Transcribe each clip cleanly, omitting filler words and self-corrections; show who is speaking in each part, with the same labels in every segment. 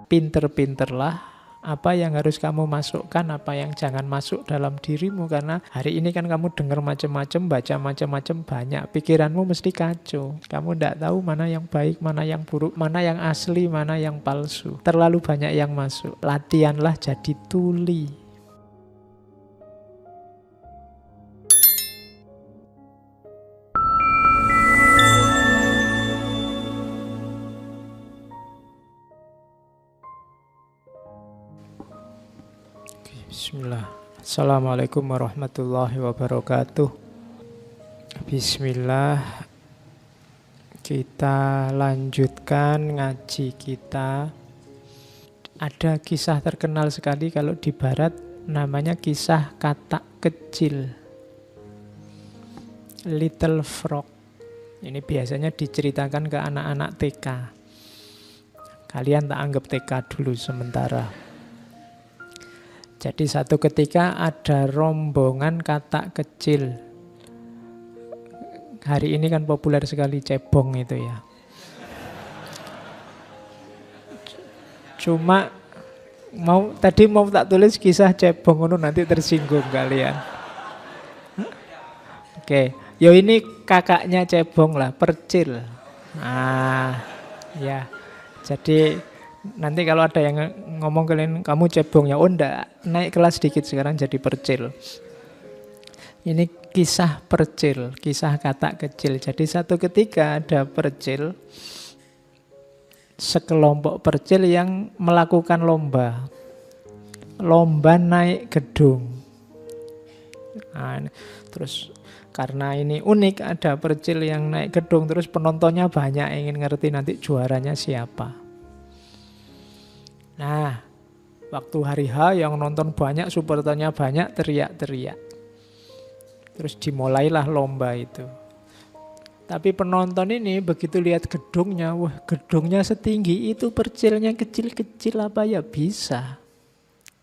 Speaker 1: pinter-pinterlah apa yang harus kamu masukkan, apa yang jangan masuk dalam dirimu. Karena hari ini kan kamu dengar macam-macam, baca macam-macam, banyak. Pikiranmu mesti kacau. Kamu tidak tahu mana yang baik, mana yang buruk, mana yang asli, mana yang palsu. Terlalu banyak yang masuk. Latihanlah jadi tuli. Bismillah. Assalamualaikum warahmatullahi wabarakatuh. Bismillah. Kita lanjutkan ngaji kita. Ada kisah terkenal sekali kalau di barat, namanya kisah katak kecil, Little Frog. Ini biasanya diceritakan ke anak-anak TK. Kalian tak anggap TK dulu sementara. Jadi satu ketika ada rombongan katak kecil. Hari ini kan populer sekali cebong itu ya. Cuma tadi mau tak tulis kisah cebong itu nanti tersinggung kalian. Oke, yo ini kakaknya cebong lah, Percil. Ya. Jadi nanti kalau ada yang ngomong kalian, kamu cebongnya, oh enggak, naik kelas sedikit sekarang jadi Percil. Ini kisah Percil, kisah katak kecil. Jadi satu ketika ada Percil, sekelompok Percil yang melakukan lomba naik gedung. Terus karena ini unik, ada Percil yang naik gedung, terus penontonnya banyak, ingin ngerti nanti juaranya siapa. Nah, waktu hari H yang nonton banyak, supporternya banyak, teriak-teriak. Terus dimulailah lomba itu. Tapi penonton ini begitu lihat gedungnya, wah gedungnya setinggi itu, Percilnya kecil-kecil, apa ya bisa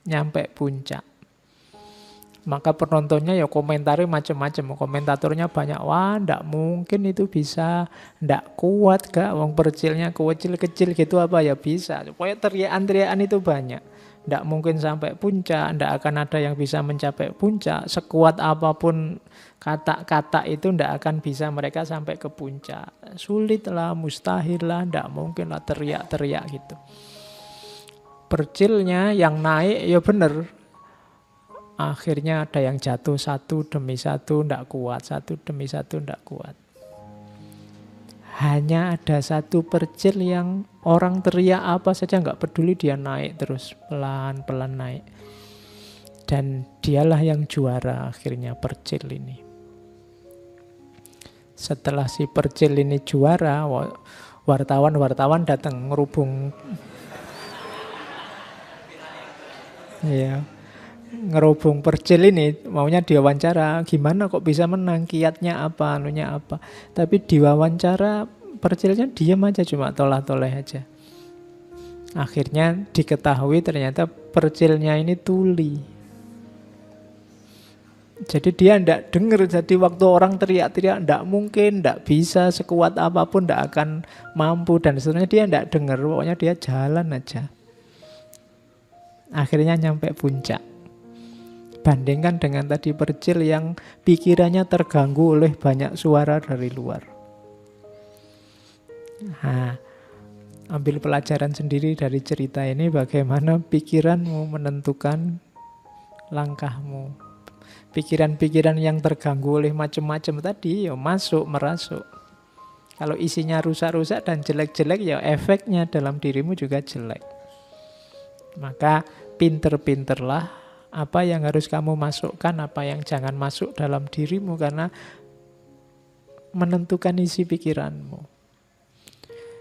Speaker 1: nyampe puncak. Maka penontonnya ya komentarnya macam-macam, komentatornya banyak, wah ndak mungkin itu bisa, ndak kuat gak, wong Percilnya kecil-kecil gitu apa ya bisa. Pokoknya teriakan-teriakan itu banyak. Ndak mungkin sampai puncak, ndak akan ada yang bisa mencapai puncak. Sekuat apapun kata-kata itu ndak akan bisa mereka sampai ke puncak. Sulit lah, mustahil lah, ndak mungkin lah, teriak-teriak gitu. Percilnya yang naik ya bener. Akhirnya ada yang jatuh satu demi satu, ndak kuat. Satu demi satu, ndak kuat. Hanya ada satu Percil yang orang teriak apa saja nggak peduli, dia naik terus, pelan-pelan naik. Dan dialah yang juara akhirnya, Percil ini. Setelah si Percil ini juara, wartawan datang ngerubung. Ya. Ngerubung Percil ini, maunya diwawancara, gimana kok bisa menang, kiatnya apa, anunya apa. Tapi diwawancara Percilnya diam aja, cuma tolah-toleh aja. Akhirnya diketahui ternyata Percilnya ini tuli. Jadi dia ndak dengar, jadi waktu orang teriak-teriak ndak mungkin, ndak bisa, sekuat apapun ndak akan mampu, dan sebenarnya dia ndak dengar, pokoknya dia jalan aja. Akhirnya nyampe puncak. Bandingkan dengan tadi Percil yang pikirannya terganggu oleh banyak suara dari luar. Nah, ambil pelajaran sendiri dari cerita ini, bagaimana pikiranmu menentukan langkahmu. Pikiran-pikiran yang terganggu oleh macam-macam tadi, ya masuk, merasuk. Kalau isinya rusak-rusak dan jelek-jelek, ya efeknya dalam dirimu juga jelek. Maka pinter-pinterlah apa yang harus kamu masukkan, apa yang jangan masuk dalam dirimu, karena menentukan isi pikiranmu.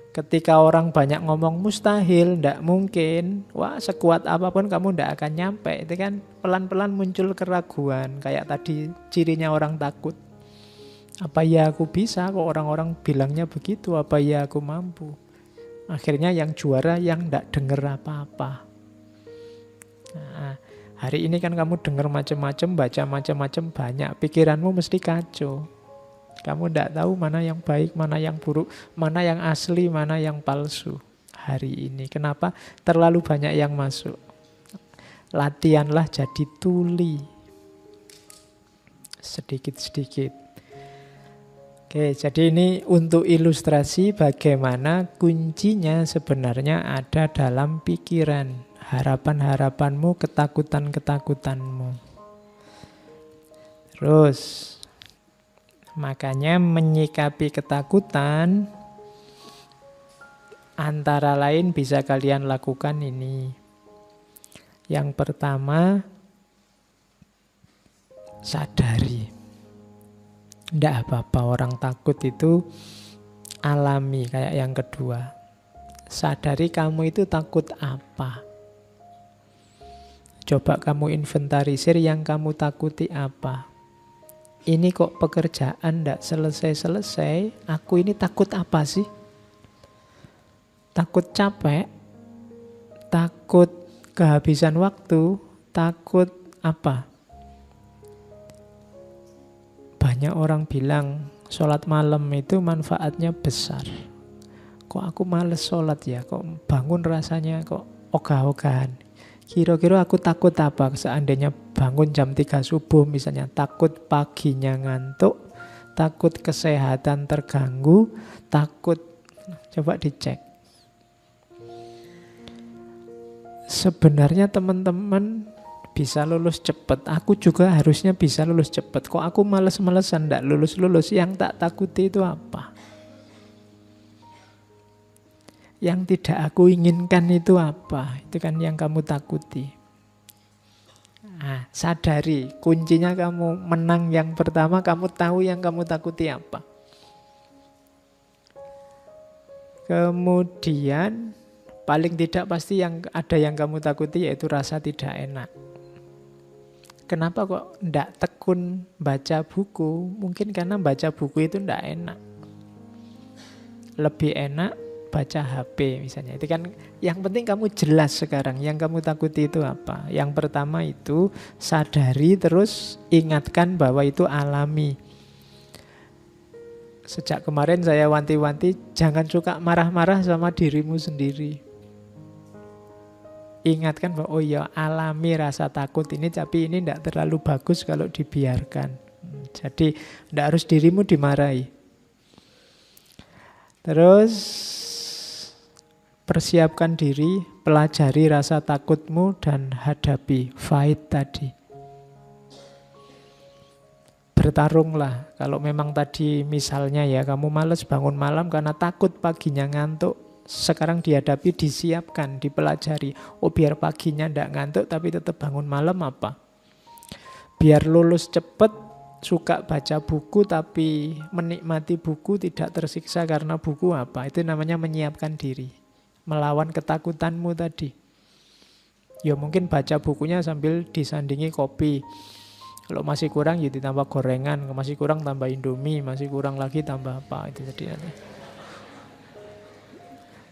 Speaker 1: Ketika orang banyak ngomong mustahil, ndak mungkin, wah sekuat apapun kamu ndak akan nyampe. Itu kan pelan-pelan muncul keraguan, kayak tadi cirinya orang takut. Apa ya aku bisa, kok orang-orang bilangnya begitu, apa ya aku mampu. Akhirnya yang juara yang ndak dengar apa-apa. Nah, hari ini kan kamu dengar macam-macam, baca macam-macam, banyak. Pikiranmu mesti kacau. Kamu tidak tahu mana yang baik, mana yang buruk, mana yang asli, mana yang palsu. hari ini. Kenapa? Terlalu banyak yang masuk. Latihanlah jadi tuli. Sedikit-sedikit. Oke, jadi ini untuk ilustrasi bagaimana kuncinya sebenarnya ada dalam pikiran. Harapan-harapanmu, ketakutan-ketakutanmu. Terus, makanya menyikapi ketakutan antara lain bisa kalian lakukan ini. Yang pertama, sadari. Tidak apa-apa, orang takut itu alami. Kayak yang kedua, sadari kamu itu takut apa. Coba kamu inventarisir yang kamu takuti apa. Ini kok pekerjaan tidak selesai-selesai, aku ini takut apa sih? Takut capek, takut kehabisan waktu, takut apa? Banyak orang bilang sholat malam itu manfaatnya besar. Kok aku males sholat ya? Kok bangun rasanya kok ogah-ogahan? Kira-kira aku takut apa? Seandainya bangun jam 3 subuh misalnya, takut paginya ngantuk, takut kesehatan terganggu, takut. Coba dicek. Sebenarnya teman-teman bisa lulus cepat. Aku juga harusnya bisa lulus cepat. Kok aku males-malesan tidak lulus-lulus? Yang tak takuti itu apa? Yang tidak aku inginkan itu apa? Itu kan yang kamu takuti. Nah, sadari. Kuncinya kamu menang yang pertama, kamu tahu yang kamu takuti apa. Kemudian, paling tidak pasti yang ada yang kamu takuti yaitu rasa tidak enak. Kenapa kok ndak tekun baca buku? Mungkin karena baca buku itu ndak enak. Lebih enak baca HP misalnya. Itu kan yang penting kamu jelas sekarang yang kamu takuti itu apa. Yang pertama itu sadari, terus ingatkan bahwa itu alami. Sejak kemarin saya wanti-wanti jangan suka marah-marah sama dirimu sendiri. Ingatkan bahwa oh ya alami rasa takut ini, tapi ini tidak terlalu bagus kalau dibiarkan. Jadi tidak harus dirimu dimarahi. Terus persiapkan diri, pelajari rasa takutmu dan hadapi, fight tadi. Bertarunglah. Kalau memang tadi misalnya ya kamu malas bangun malam karena takut paginya ngantuk. Sekarang dihadapi, disiapkan, dipelajari. Oh biar paginya tidak ngantuk tapi tetap bangun malam apa? Biar lulus cepat, suka baca buku tapi menikmati buku, tidak tersiksa karena buku apa? Itu namanya menyiapkan diri. Melawan ketakutanmu tadi. Ya mungkin baca bukunya sambil disandingi kopi. Kalau masih kurang ya ditambah gorengan, masih kurang tambah Indomie, masih kurang lagi tambah apa. Itu tadi nanti.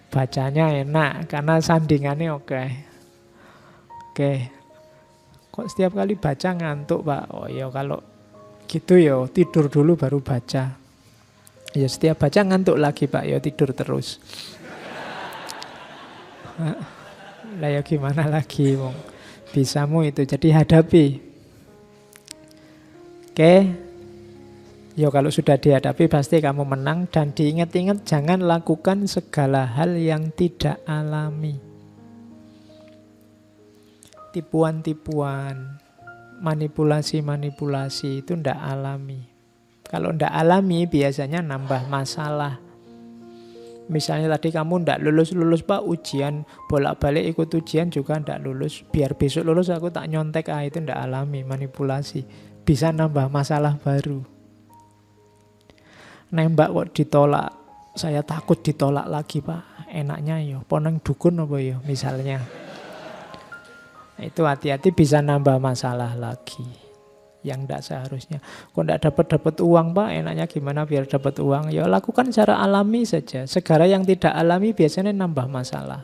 Speaker 1: Bacanya enak karena sandingannya oke. Oke. Kok setiap kali baca ngantuk, Pak? Oh ya kalau gitu ya tidur dulu baru baca. Ya setiap baca ngantuk lagi, Pak. Ya tidur terus. Lah ya gimana lagi, Wong? Bisamu itu. Jadi hadapi. Oke. Ya kalau sudah dihadapi pasti kamu menang. Dan diingat-ingat jangan lakukan segala hal yang tidak alami. Tipuan-tipuan, manipulasi-manipulasi itu tidak alami. Kalau tidak alami biasanya nambah masalah. Misalnya tadi kamu tidak lulus-lulus Pak, ujian bolak-balik ikut ujian juga tidak lulus. Biar besok lulus aku tak nyontek, itu tidak alami, manipulasi. Bisa nambah masalah baru. Nembak kok ditolak, saya takut ditolak lagi Pak. Enaknya ya, poneng dukun apa ya misalnya. Itu hati-hati bisa nambah masalah lagi. Yang tidak seharusnya. Kok tidak dapat uang Pak, enaknya gimana biar dapat uang? Ya lakukan secara alami saja. Segala yang tidak alami biasanya nambah masalah.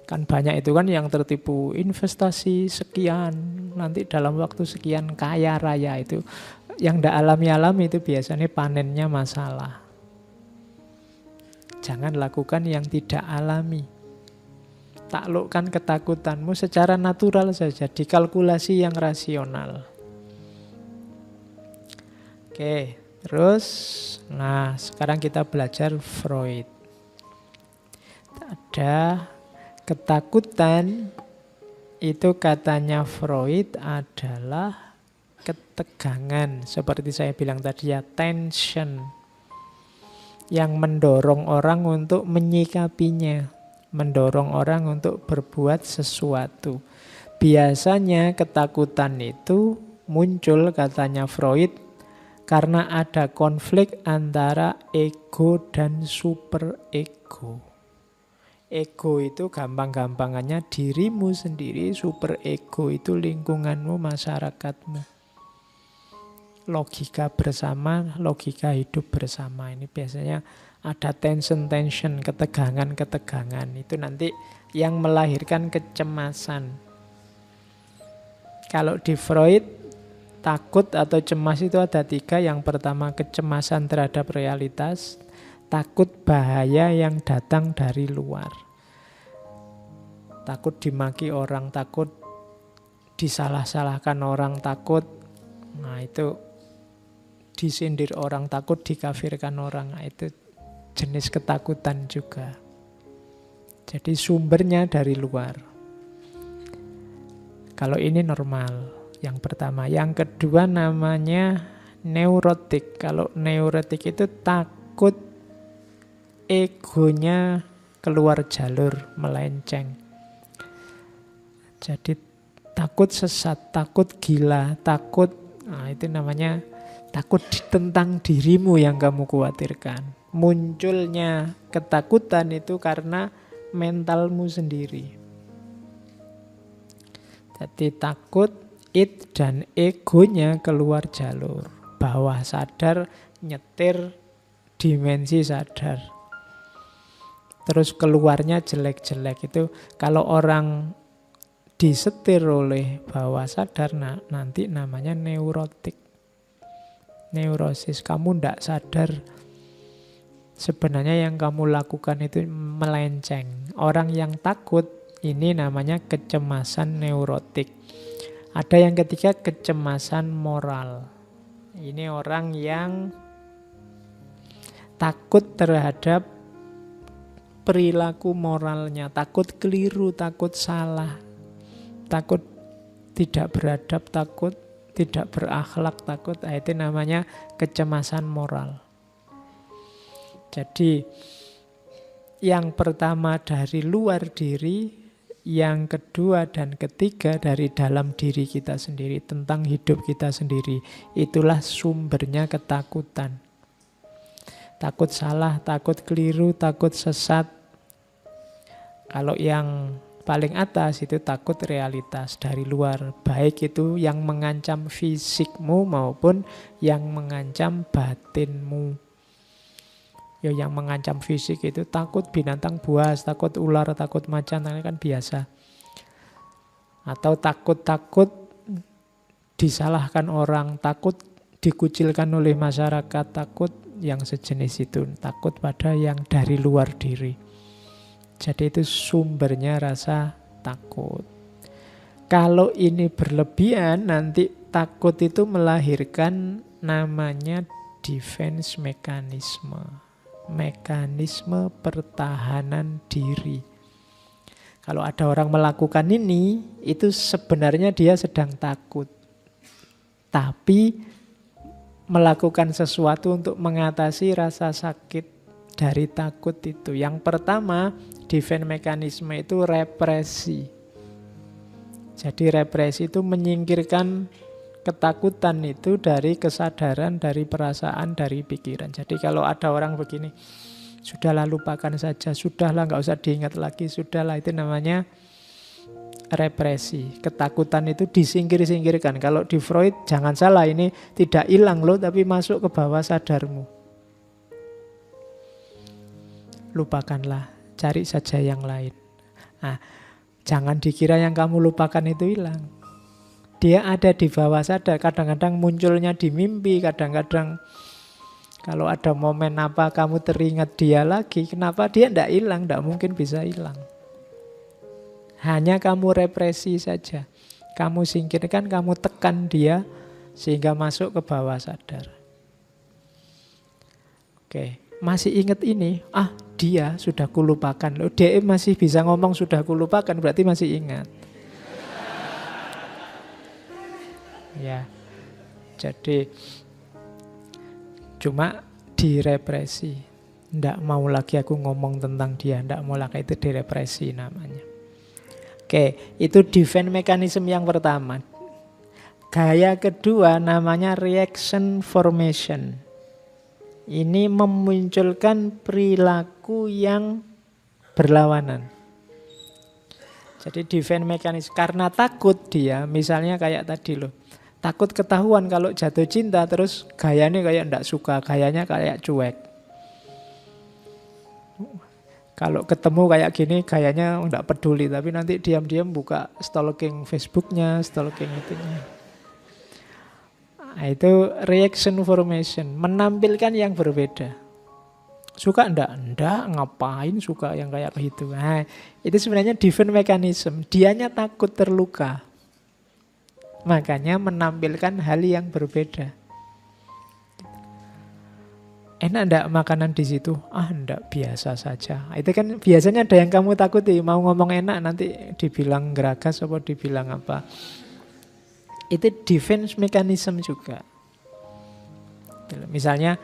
Speaker 1: Kan banyak itu kan yang tertipu investasi sekian, nanti dalam waktu sekian kaya raya itu. Yang tidak alami-alami itu biasanya panennya masalah. Jangan lakukan yang tidak alami. Taklukkan ketakutanmu secara natural saja, dikalkulasi yang rasional. Oke, terus, nah sekarang kita belajar Freud. Ada ketakutan, itu katanya Freud adalah ketegangan. Seperti saya bilang tadi ya, tension. Yang mendorong orang untuk menyikapinya. Mendorong orang untuk berbuat sesuatu. Biasanya ketakutan itu muncul katanya Freud karena ada konflik antara ego dan superego. Ego itu gampang-gampangannya dirimu sendiri, superego itu lingkunganmu, masyarakatmu. Logika bersama, logika hidup bersama. Ini biasanya ada tension-tension, ketegangan-ketegangan. Itu nanti yang melahirkan kecemasan. Kalau di Freud, takut atau cemas itu ada 3. Yang pertama kecemasan terhadap realitas, takut bahaya yang datang dari luar. Takut dimaki orang, takut disalah-salahkan orang, takut, nah itu disindir orang, takut dikafirkan orang. Nah, itu jenis ketakutan juga. Jadi sumbernya dari luar. Kalau ini normal. Yang pertama. Yang kedua namanya neurotik. Kalau neurotik itu takut egonya keluar jalur, melenceng. Jadi takut sesat, takut gila, takut, nah itu namanya takut tentang dirimu yang kamu khawatirkan. Munculnya ketakutan itu karena mentalmu sendiri. Jadi takut id dan egonya keluar jalur. Bawah sadar nyetir dimensi sadar. Terus keluarnya jelek-jelek. Itu kalau orang disetir oleh bawah sadar, nah, nanti namanya neurotik. Neurosis, kamu tidak sadar sebenarnya yang kamu lakukan itu melenceng. Orang yang takut ini namanya kecemasan neurotik. Ada yang ketiga kecemasan moral. Ini orang yang takut terhadap perilaku moralnya, takut keliru, takut salah, takut tidak beradab, takut tidak berakhlak, takut. Itu namanya kecemasan moral. Jadi yang pertama dari luar diri, yang kedua dan ketiga dari dalam diri kita sendiri, tentang hidup kita sendiri. Itulah sumbernya ketakutan. Takut salah, takut keliru, takut sesat. Kalau yang paling atas itu takut realitas dari luar, baik itu yang mengancam fisikmu maupun yang mengancam batinmu. Ya, yang mengancam fisik itu takut binatang buas, takut ular, takut macan, ini kan biasa. Atau takut disalahkan orang, takut dikucilkan oleh masyarakat, takut yang sejenis itu, takut pada yang dari luar diri. Jadi itu sumbernya rasa takut. Kalau ini berlebihan, nanti takut itu melahirkan namanya defense mechanism. Mekanisme pertahanan diri. Kalau ada orang melakukan ini, itu sebenarnya dia sedang takut. Tapi melakukan sesuatu untuk mengatasi rasa sakit dari takut itu. Yang pertama, defense mekanisme itu represi. Jadi represi itu menyingkirkan ketakutan itu dari kesadaran, dari perasaan, dari pikiran. Jadi kalau ada orang begini, sudahlah lupakan saja, sudahlah nggak usah diingat lagi, sudahlah, itu namanya represi. Ketakutan itu disingkir-singkirkan. Kalau di Freud, jangan salah, ini tidak hilang loh, tapi masuk ke bawah sadarmu. Lupakanlah, cari saja yang lain. Nah, jangan dikira yang kamu lupakan itu hilang. Dia ada di bawah sadar, kadang-kadang munculnya di mimpi, kadang-kadang Kalau ada momen apa kamu teringat dia lagi, kenapa dia tidak hilang? Tidak mungkin bisa hilang. Hanya kamu represi saja. Kamu singkirkan, kamu tekan dia sehingga masuk ke bawah sadar. Oke, masih ingat ini? Ah, dia sudah kulupakan. Loh, dia masih bisa ngomong sudah kulupakan, berarti masih ingat. Ya, jadi cuma direpresi. Nggak mau lagi aku ngomong tentang dia, nggak mau lagi, itu direpresi namanya. Oke, itu defense mechanism yang pertama. Gaya kedua namanya reaction formation. Ini memunculkan perilaku yang berlawanan. Jadi defense mechanism, karena takut dia, misalnya kayak tadi loh. Takut ketahuan kalau jatuh cinta, terus gayanya kayak ndak suka, gayanya kayak cuek. Kalau ketemu kayak gini, gayanya ndak peduli, tapi nanti diam-diam buka stalking Facebooknya, stalking itunya. Nah, itu reaction formation, menampilkan yang berbeda. Suka ndak? Ndak, ngapain suka yang kayak gitu. Nah, itu sebenarnya defense mechanism, dianya takut terluka. Makanya menampilkan hal yang berbeda. Enak enggak makanan di situ? Ah, enggak, biasa saja. Itu kan biasanya ada yang kamu takuti. Mau ngomong enak nanti dibilang geragas atau dibilang apa. Itu defense mechanism juga. Misalnya,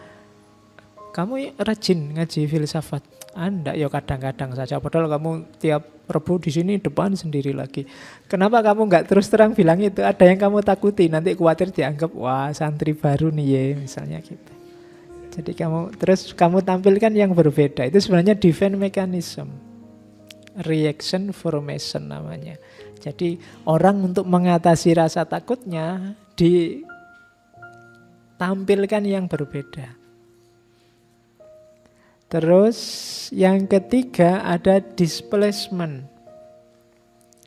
Speaker 1: kamu rajin ngaji filsafat. Ah, enggak, ya kadang-kadang saja. Padahal kamu tiap Rebu di sini depan sendiri lagi. Kenapa kamu nggak terus terang bilang itu? Ada yang kamu takuti, nanti khawatir dianggap wah santri baru nih ya, misalnya gitu. Jadi kamu tampilkan yang berbeda. Itu sebenarnya defense mechanism, reaction formation namanya. Jadi orang untuk mengatasi rasa takutnya ditampilkan yang berbeda. Terus yang ketiga ada displacement.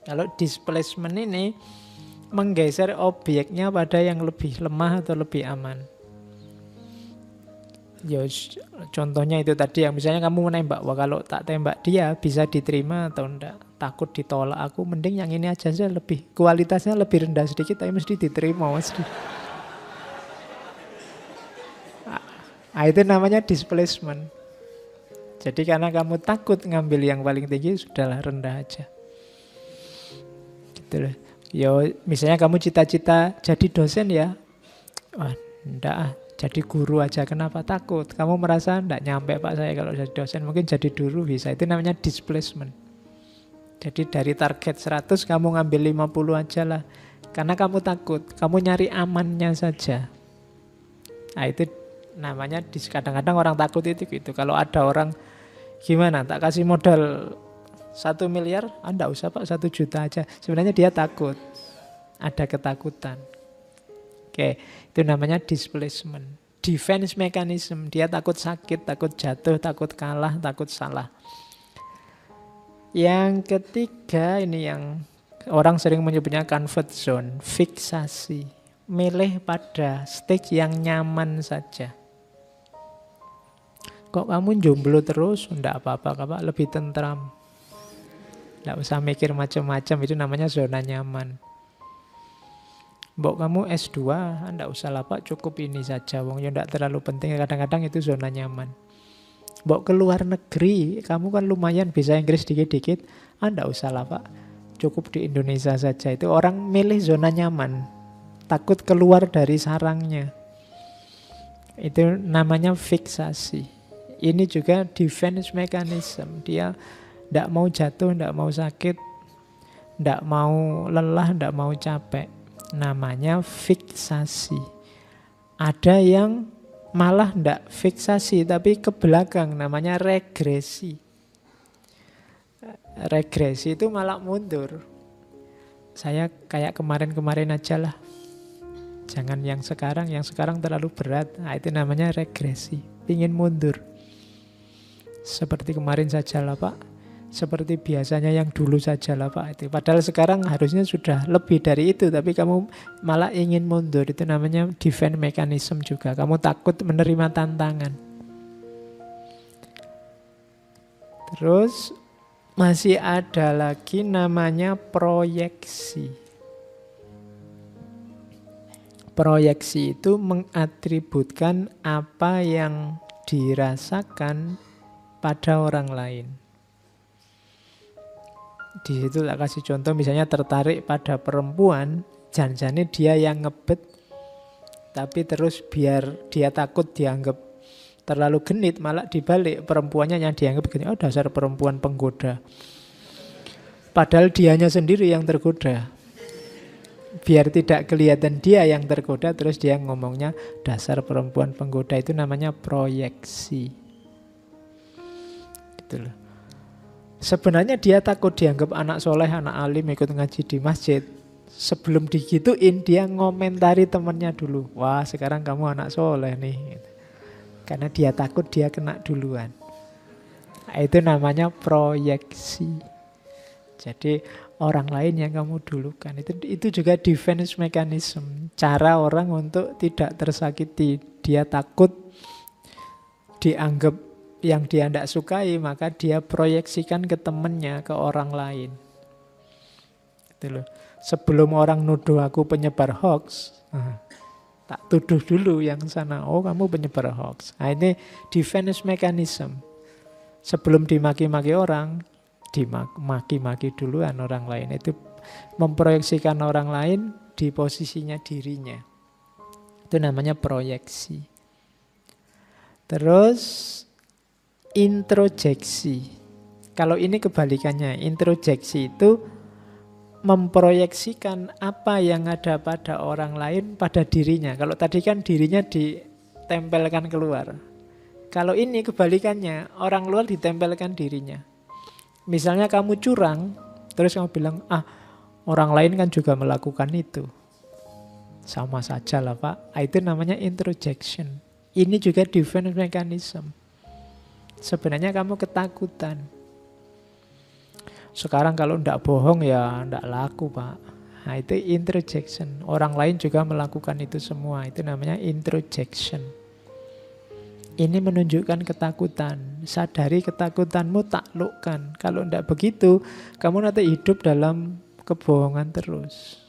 Speaker 1: Kalau displacement ini menggeser objeknya pada yang lebih lemah atau lebih aman. Ya, contohnya itu tadi yang misalnya kamu menembak, wah kalau tak tembak dia bisa diterima atau enggak. Takut ditolak aku, mending yang ini aja sih, lebih kualitasnya lebih rendah sedikit tapi mesti diterima mesti. Nah, itu namanya displacement. Jadi karena kamu takut ngambil yang paling tinggi, sudahlah rendah aja. Gitu loh. Yo, misalnya kamu cita-cita jadi dosen ya. Wah, enggak jadi guru aja. Kenapa takut? Kamu merasa enggak nyampe Pak saya kalau jadi dosen, mungkin jadi guru bisa. Itu namanya displacement. Jadi dari target 100 kamu ngambil 50 aja lah. Karena kamu takut, kamu nyari amannya saja. Nah, itu namanya kadang-kadang orang takut itu gitu. Kalau ada orang gimana, tak kasih modal 1 miliar, enggak usah Pak, 1 juta aja. Sebenarnya dia takut, ada ketakutan. Oke, itu namanya displacement. Defense mechanism, dia takut sakit, takut jatuh, takut kalah, takut salah. Yang ketiga ini yang orang sering menyebutnya comfort zone, fiksasi. Milih pada stage yang nyaman saja. Kok kamu jomblo terus? Enggak apa-apa, Pak, lebih tentram. Enggak usah mikir macam-macam, itu namanya zona nyaman. Mbok kamu S2, enggak usah lah Pak, cukup ini saja. Wong ya enggak terlalu penting, kadang-kadang itu zona nyaman. Mbok ke luar negeri, kamu kan lumayan bisa Inggris dikit-dikit, enggak usah lah Pak, cukup di Indonesia saja. Itu orang milih zona nyaman, takut keluar dari sarangnya. Itu namanya fiksasi. Ini juga defense mechanism. Dia tidak mau jatuh, tidak mau sakit, tidak mau lelah, tidak mau capek. Namanya fiksasi. Ada yang malah tidak fiksasi, tapi ke belakang. Namanya regresi. Regresi itu malah mundur. Saya kayak kemarin-kemarin aja lah. Jangan yang sekarang terlalu berat. Nah, itu namanya regresi. Ingin mundur. Seperti kemarin saja lah Pak, seperti biasanya yang dulu saja lah Pak itu. Padahal sekarang harusnya sudah lebih dari itu, tapi kamu malah ingin mundur. Itu namanya defense mechanism juga. Kamu takut menerima tantangan. Terus masih ada lagi namanya proyeksi. Proyeksi itu mengatributkan apa yang dirasakan pada orang lain. Di situ tak kasih contoh, misalnya tertarik pada perempuan, jangan-jangan dia yang ngebet, tapi terus biar dia takut dianggap terlalu genit, malah dibalik perempuannya yang dianggap genit. Oh, dasar perempuan penggoda. Padahal dianya sendiri yang tergoda. Biar tidak kelihatan dia yang tergoda, terus dia ngomongnya dasar perempuan penggoda. Itu namanya proyeksi. Gitu loh. Sebenarnya dia takut dianggap anak soleh, anak alim, ikut ngaji di masjid. Sebelum digituin, dia ngomentari temannya dulu. Wah, sekarang kamu anak soleh nih. Karena dia takut dia kena duluan. Nah, itu namanya proyeksi. Jadi orang lain yang kamu dulukan. Itu juga defense mechanism. Cara orang untuk tidak tersakiti. Dia takut dianggap yang dia tidak sukai, maka dia proyeksikan ke temannya, ke orang lain. Gitu loh. Sebelum orang nuduh aku penyebar hoax, tak tuduh dulu yang sana. Oh, kamu penyebar hoax. Nah, ini defense mechanism. Sebelum dimaki-maki orang, dimaki-maki duluan orang lain. Itu memproyeksikan orang lain di posisinya dirinya. Itu namanya proyeksi. Terus introjeksi. Kalau ini kebalikannya, introjeksi itu memproyeksikan apa yang ada pada orang lain pada dirinya. Kalau tadi kan dirinya ditempelkan keluar. Kalau ini kebalikannya, orang luar ditempelkan dirinya. Misalnya kamu curang, terus kamu bilang, orang lain kan juga melakukan itu. Sama saja lah Pak. Itu namanya introjection. Ini juga defense mechanism. Sebenarnya kamu ketakutan. Sekarang kalau tidak bohong ya tidak laku Pak. Nah itu introjection. Orang lain juga melakukan itu semua. Itu namanya introjection. Ini menunjukkan ketakutan. Sadari ketakutanmu, taklukkan. Kalau tidak begitu, kamu nanti hidup dalam kebohongan terus.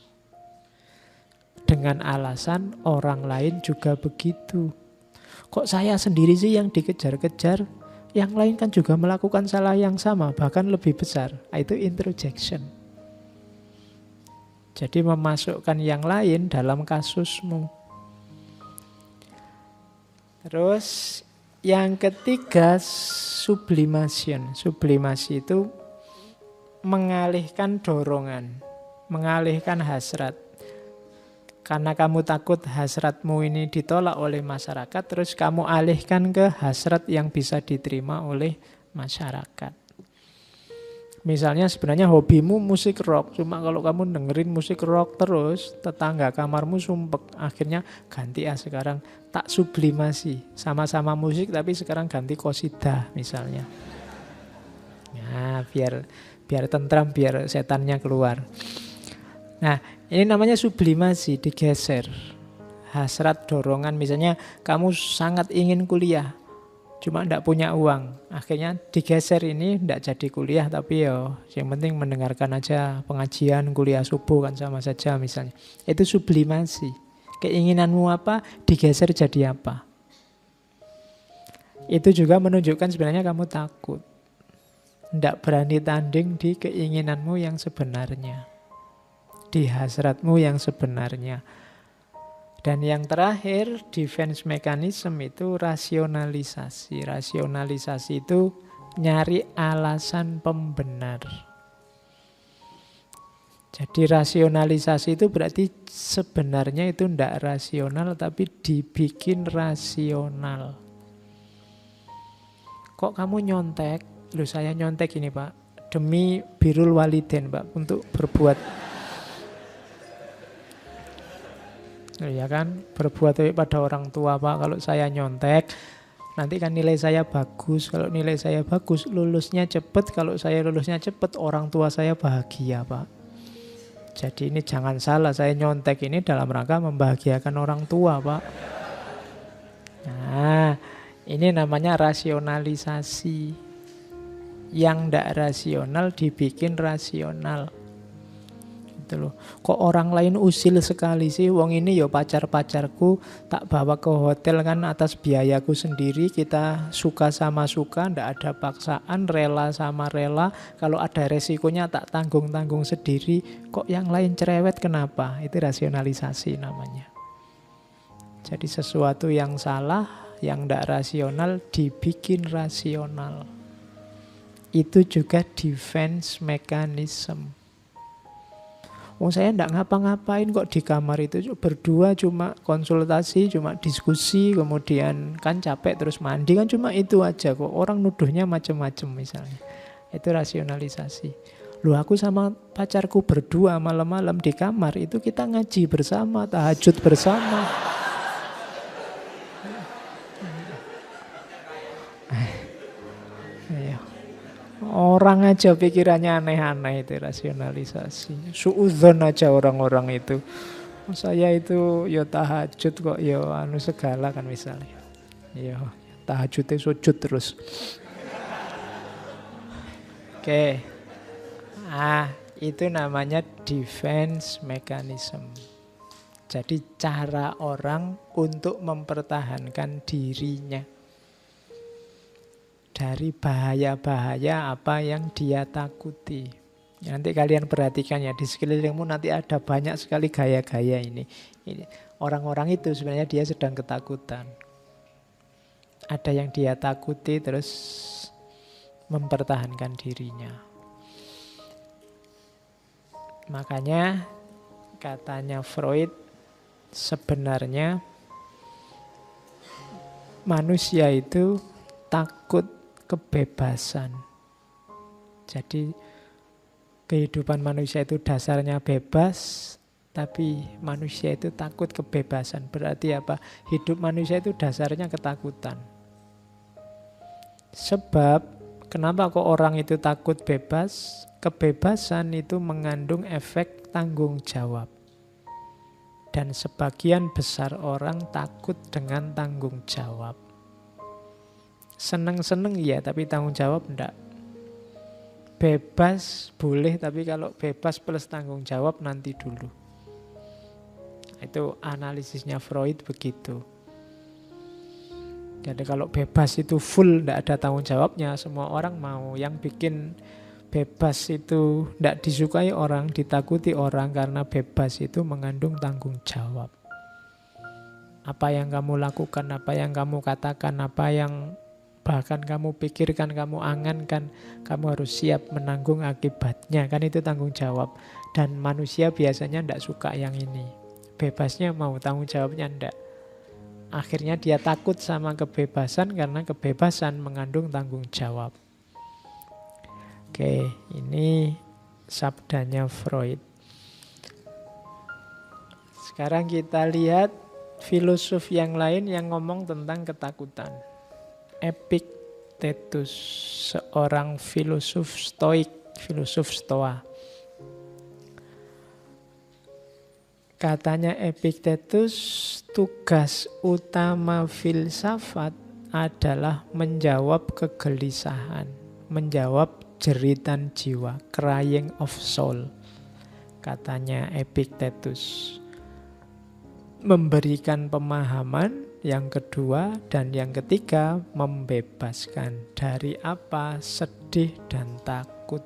Speaker 1: Dengan alasan orang lain juga begitu. Kok saya sendiri sih yang dikejar-kejar? Yang lain kan juga melakukan salah yang sama, bahkan lebih besar. Itu introjection. Jadi memasukkan yang lain dalam kasusmu. Terus yang ketiga sublimation. Sublimasi itu mengalihkan dorongan, mengalihkan hasrat. Karena kamu takut hasratmu ini ditolak oleh masyarakat, terus kamu alihkan ke hasrat yang bisa diterima oleh masyarakat. Misalnya sebenarnya hobimu musik rock, cuma kalau kamu dengerin musik rock terus, tetangga kamarmu sumpek. Akhirnya ganti sekarang tak sublimasi. Sama-sama musik tapi sekarang ganti qasidah misalnya. Nah, biar tentram, biar setannya keluar. Nah, ini namanya sublimasi, digeser. Hasrat, dorongan, misalnya kamu sangat ingin kuliah, cuma tidak punya uang. Akhirnya digeser ini, tidak jadi kuliah, tapi yang penting mendengarkan aja pengajian, kuliah subuh kan sama saja misalnya. Itu sublimasi. Keinginanmu apa, digeser jadi apa. Itu juga menunjukkan sebenarnya kamu takut. Tidak berani tanding di keinginanmu yang sebenarnya. Di hasratmu yang sebenarnya. Dan yang terakhir, defense mechanism itu rasionalisasi. Rasionalisasi itu nyari alasan pembenar. Jadi rasionalisasi itu berarti sebenarnya itu tidak rasional, tapi dibikin rasional. Kok kamu nyontek? Loh, saya nyontek ini Pak, demi birrul walidain Pak, untuk berbuat ya kan, berbuat baik pada orang tua Pak. Kalau saya nyontek, nanti kan nilai saya bagus. Kalau nilai saya bagus, lulusnya cepat. Kalau saya lulusnya cepat, orang tua saya bahagia, Pak. Jadi ini jangan salah, saya nyontek ini dalam rangka membahagiakan orang tua, Pak. Nah, ini namanya rasionalisasi. Yang ndak rasional dibikin rasional. Gitu loh. Kok orang lain usil sekali sih? Wong ini ya pacar-pacarku, tak bawa ke hotel kan atas biayaku sendiri. Kita suka sama suka, ndak ada paksaan, rela sama rela. Kalau ada resikonya tak tanggung-tanggung sendiri. Kok yang lain cerewet kenapa? Itu rasionalisasi namanya. Jadi sesuatu yang salah, yang ndak rasional dibikin rasional. Itu juga defense mechanism. Saya enggak ngapa-ngapain kok di kamar itu, berdua cuma konsultasi, cuma diskusi, kemudian kan capek terus mandi, kan cuma itu aja kok. Orang nuduhnya macam-macam misalnya. Itu rasionalisasi. Loh, aku sama pacarku berdua malam-malam di kamar itu kita ngaji bersama, tahajud bersama. Orang aja pikirannya aneh-aneh, itu rasionalisasi. Suudzon aja orang-orang itu. Saya itu ya tahajud kok ya anu segala kan misalnya. Ya tahajudnya sujud terus. Oke. Itu namanya defense mechanism. Jadi cara orang untuk mempertahankan dirinya dari bahaya-bahaya apa yang dia takuti. Nanti kalian perhatikan ya, di sekelilingmu nanti ada banyak sekali gaya-gaya ini. Orang-orang itu sebenarnya dia sedang ketakutan. Ada yang dia takuti terus mempertahankan dirinya. Makanya katanya Freud, sebenarnya manusia itu takut kebebasan. Jadi kehidupan manusia itu dasarnya bebas, tapi manusia itu takut kebebasan. Berarti apa? Hidup manusia itu dasarnya ketakutan. Sebab kenapa kok orang itu takut bebas? Kebebasan itu mengandung efek tanggung jawab. Dan sebagian besar orang takut dengan tanggung jawab. Seneng-seneng ya, tapi tanggung jawab enggak. Bebas boleh, tapi kalau bebas plus tanggung jawab nanti dulu. Itu analisisnya Freud begitu. Jadi kalau bebas itu full, enggak ada tanggung jawabnya, semua orang mau. Yang bikin bebas itu enggak disukai orang, ditakuti orang, karena bebas itu mengandung tanggung jawab. Apa yang kamu lakukan, apa yang kamu katakan, apa yang bahkan kamu pikirkan, kamu angankan, kamu harus siap menanggung akibatnya. Kan itu tanggung jawab. Dan manusia biasanya tidak suka yang ini. Bebasnya mau, tanggung jawabnya tidak. Akhirnya dia takut sama kebebasan karena kebebasan mengandung tanggung jawab. Oke, ini sabdanya Freud. Sekarang kita lihat filosof yang lain yang ngomong tentang ketakutan. Epictetus, seorang filosof stoik, filosof stoa. Katanya Epictetus, tugas utama filsafat adalah menjawab kegelisahan, menjawab jeritan jiwa, crying of soul. Katanya Epictetus. Memberikan pemahaman, yang kedua, dan yang ketiga, membebaskan dari apa? Sedih dan takut.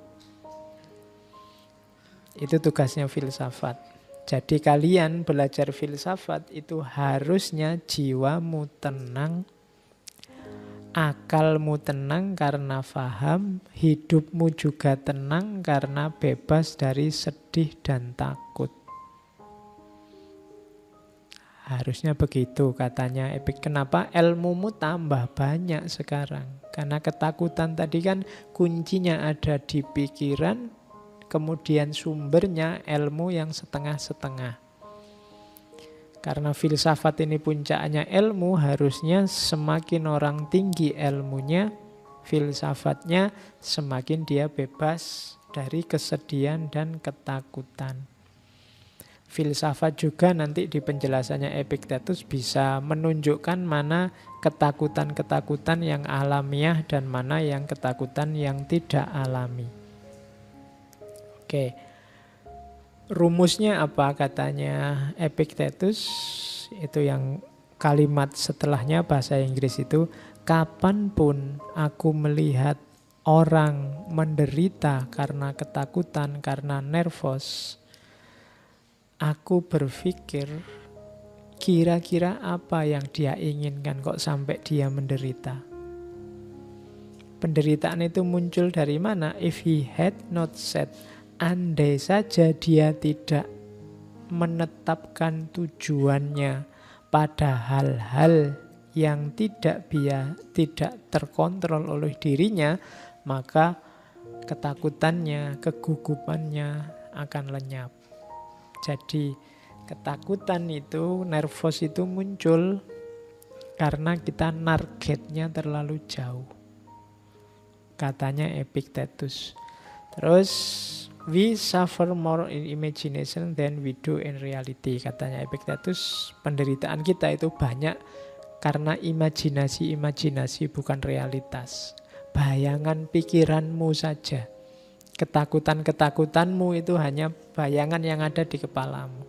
Speaker 1: Itu tugasnya filsafat. Jadi kalian belajar filsafat itu harusnya jiwamu tenang, akalmu tenang karena faham, hidupmu juga tenang karena bebas dari sedih dan takut. Harusnya begitu katanya Epik. Kenapa ilmumu tambah banyak sekarang? Karena ketakutan tadi kan kuncinya ada di pikiran, kemudian sumbernya ilmu yang setengah-setengah. Karena filsafat ini puncaknya ilmu, harusnya semakin orang tinggi ilmunya, filsafatnya, semakin dia bebas dari kesedihan dan ketakutan. Filsafat juga nanti di penjelasannya Epictetus bisa menunjukkan mana ketakutan-ketakutan yang alamiah dan mana yang ketakutan yang tidak alami. Oke. Rumusnya apa katanya Epictetus? Itu yang kalimat setelahnya bahasa Inggris itu, kapanpun aku melihat orang menderita karena ketakutan, karena nervous, aku berpikir kira-kira apa yang dia inginkan kok sampai dia menderita. Penderitaan itu muncul dari mana? If he had not said, andai saja dia tidak menetapkan tujuannya pada hal-hal yang tidak terkontrol oleh dirinya, maka ketakutannya, kegugupannya akan lenyap. Jadi ketakutan itu, nervous itu muncul karena kita targetnya terlalu jauh. Katanya Epictetus. Terus, we suffer more in imagination than we do in reality. Katanya Epictetus, penderitaan kita itu banyak karena imajinasi bukan realitas. Bayangan pikiranmu saja. Ketakutan-ketakutanmu itu hanya bayangan yang ada di kepalamu.